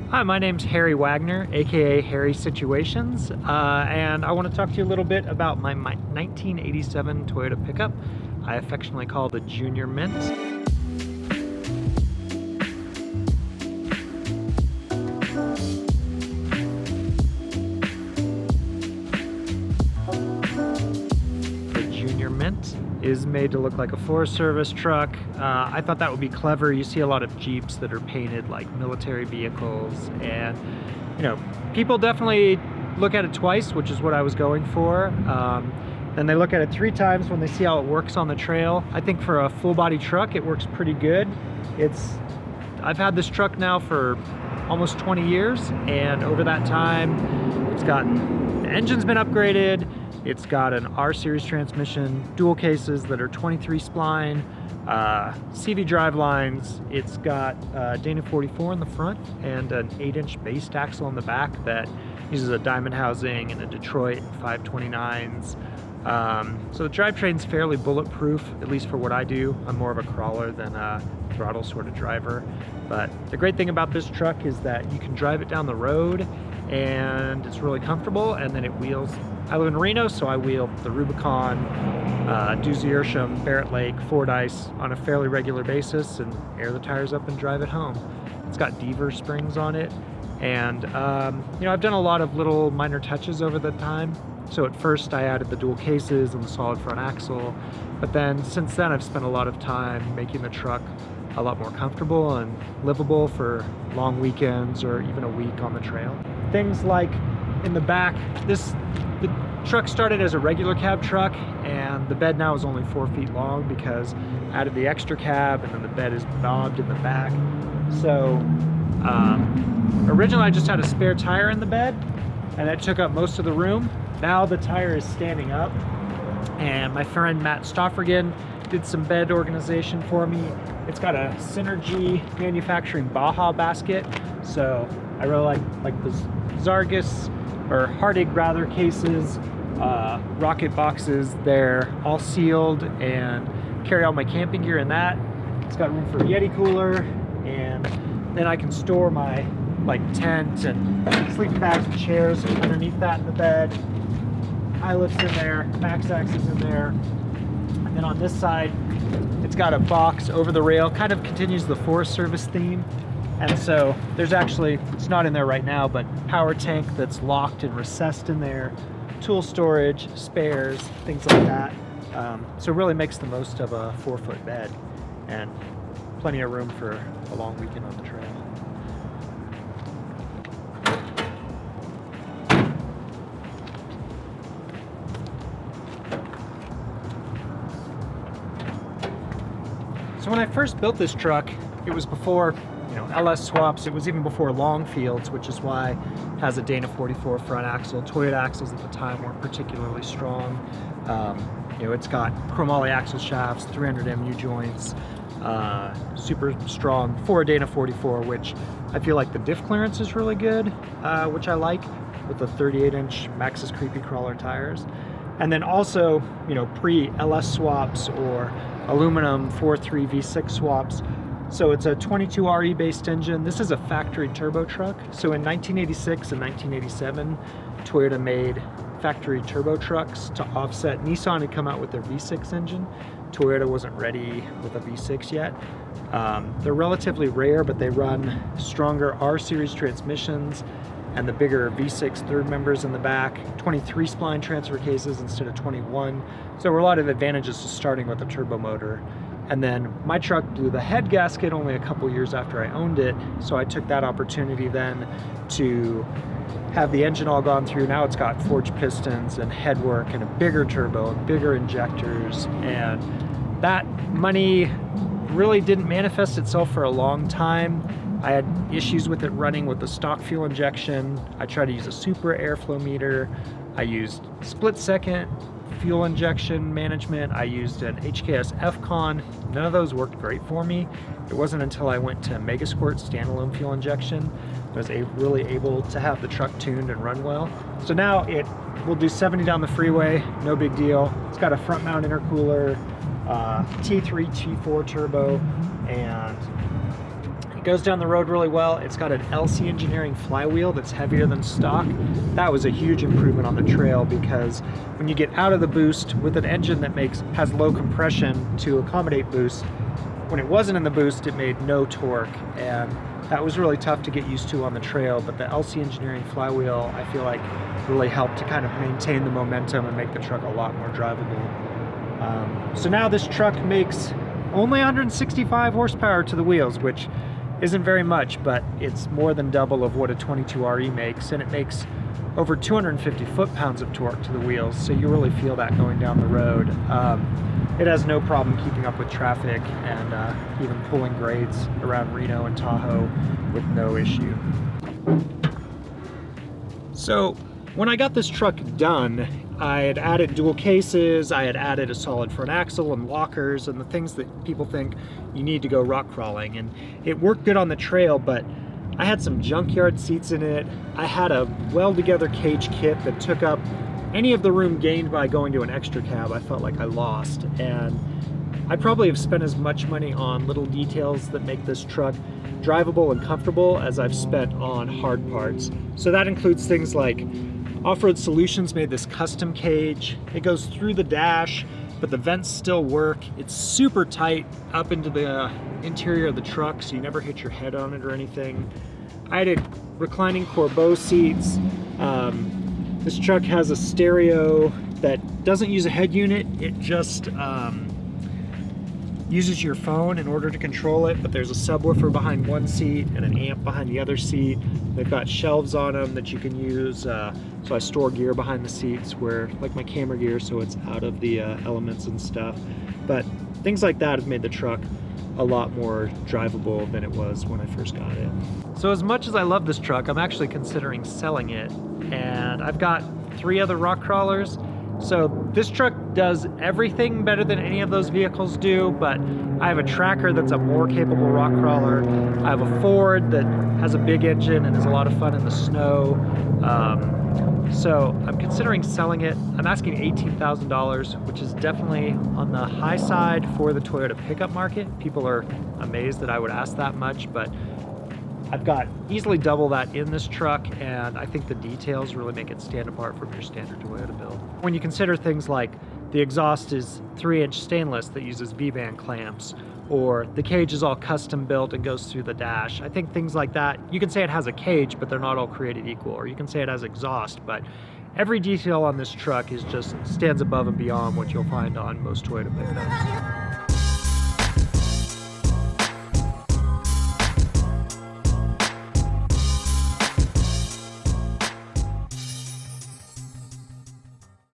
Hi, my name's Harry Wagner, aka Harry Situations, and I want to talk to you a little bit about my 1987 Toyota pickup I affectionately call the Junior Mint. The Junior Mint is made to look like a Forest Service truck. I thought that would be clever. You see a lot of Jeeps that are painted like military vehicles, and people definitely look at it twice, which is what I was going for. Then they look at it 3 times when they see how it works on the trail. I think for a full body truck it works pretty good. I've had this truck now for almost 20 years, and over that time the engine's been upgraded. It's got an R series transmission, dual cases that are 23 spline, CV drive lines. It's got Dana 44 in the front and an 8-inch based axle in the back that uses a diamond housing and a Detroit 529s. So the drivetrain's fairly bulletproof, at least for what I do. I'm more of a crawler than a throttle sort of driver. But the great thing about this truck is that you can drive it down the road and it's really comfortable, and then it wheels. I live in Reno, so I wheel the Rubicon, Doozy Ersham, Barrett Lake, Fordyce on a fairly regular basis and air the tires up and drive it home. It's got Deaver springs on it, and I've done a lot of little minor touches over the time. So at first I added the dual cases and the solid front axle, but then since then I've spent a lot of time making the truck a lot more comfortable and livable for long weekends or even a week on the trail. Things like in the back, the truck started as a regular cab truck, and the bed now is only 4 feet long because I added the extra cab, and then the bed is knobbed in the back. So originally I just had a spare tire in the bed, and that took up most of the room. Now the tire is standing up, and my friend Matt Stoffergan did some bed organization for me. It's got a Synergy manufacturing Baja basket, so I really like the Zargus, or Hardig rather, cases, rocket boxes. They're all sealed and carry all my camping gear in that. It's got room for a Yeti cooler, and then I can store my tent and sleeping bags and chairs underneath that in the bed. Eye lifts in there, max axis in there. And then on this side, it's got a box over the rail, kind of continues the Forest Service theme. And so there's actually, it's not in there right now, but power tank that's locked and recessed in there, tool storage, spares, things like that. So it really makes the most of a 4-foot bed, and plenty of room for a long weekend on the trail. So when I first built this truck, it was before LS swaps. It was even before long fields, which is why it has a Dana 44 front axle. Toyota axles at the time weren't particularly strong. It's got chromoly axle shafts, 300 MU joints, super strong for a Dana 44, which I feel like the diff clearance is really good, which I like, with the 38-inch Maxxis Creepy Crawler tires. And then also, pre-LS swaps or aluminum 4.3 V6 swaps. So it's a 22 RE based engine. This is a factory turbo truck. So in 1986 and 1987, Toyota made factory turbo trucks to offset. Nissan had come out with their V6 engine. Toyota wasn't ready with a V6 yet. They're relatively rare, but they run stronger R series transmissions and the bigger V6 third members in the back, 23 spline transfer cases instead of 21. So there were a lot of advantages to starting with a turbo motor. And then my truck blew the head gasket only a couple years after I owned it, so I took that opportunity then to have the engine all gone through. Now it's got forged pistons and headwork and a bigger turbo and bigger injectors, and that money really didn't manifest itself for a long time. I had issues with it running with the stock fuel injection. I tried to use a super airflow meter. I used split-second fuel injection management. I used an HKS FCON. None of those worked great for me. It wasn't until I went to Megasquirt standalone fuel injection I was really able to have the truck tuned and run well. So now it will do 70 down the freeway, no big deal. It's got a front mount intercooler, T3, T4 turbo, and goes down the road really well. It's got an LC Engineering flywheel that's heavier than stock. That was a huge improvement on the trail because when you get out of the boost with an engine that has low compression to accommodate boost, when it wasn't in the boost, it made no torque, and that was really tough to get used to on the trail. But the LC Engineering flywheel, I feel like, really helped to kind of maintain the momentum and make the truck a lot more drivable. So now this truck makes only 165 horsepower to the wheels, which isn't very much, but it's more than double of what a 22RE makes, and it makes over 250 foot-pounds of torque to the wheels, so you really feel that going down the road. It has no problem keeping up with traffic and even pulling grades around Reno and Tahoe with no issue. So when I got this truck done, I had added dual cases, I had added a solid front axle and lockers and the things that people think you need to go rock crawling, and it worked good on the trail, but I had some junkyard seats in it. I had a weld-together cage kit that took up any of the room gained by going to an extra cab. I felt like I lost, and I probably have spent as much money on little details that make this truck drivable and comfortable as I've spent on hard parts. So that includes things like Off-Road Solutions made this custom cage. It goes through the dash, but the vents still work. It's super tight up into the interior of the truck, so you never hit your head on it or anything. I added reclining Corbeau seats. This truck has a stereo that doesn't use a head unit. It just uses your phone in order to control it, but there's a subwoofer behind one seat and an amp behind the other seat. They've got shelves on them that you can use, so I store gear behind the seats, where like my camera gear, so it's out of the elements and stuff. But things like that have made the truck a lot more drivable than it was when I first got it. So as much as I love this truck, I'm actually considering selling it, and I've got 3 other rock crawlers. So this truck does everything better than any of those vehicles do, but I have a Tracker that's a more capable rock crawler. I have a Ford that has a big engine and is a lot of fun in the snow. So I'm considering selling it. I'm asking $18,000, which is definitely on the high side for the Toyota pickup market. People are amazed that I would ask that much, but I've got easily double that in this truck, and I think the details really make it stand apart from your standard Toyota build. When you consider things like the exhaust is 3-inch stainless that uses V-band clamps, or the cage is all custom built and goes through the dash, I think things like that, you can say it has a cage, but they're not all created equal, or you can say it has exhaust, but every detail on this truck is just stands above and beyond what you'll find on most Toyota pickups.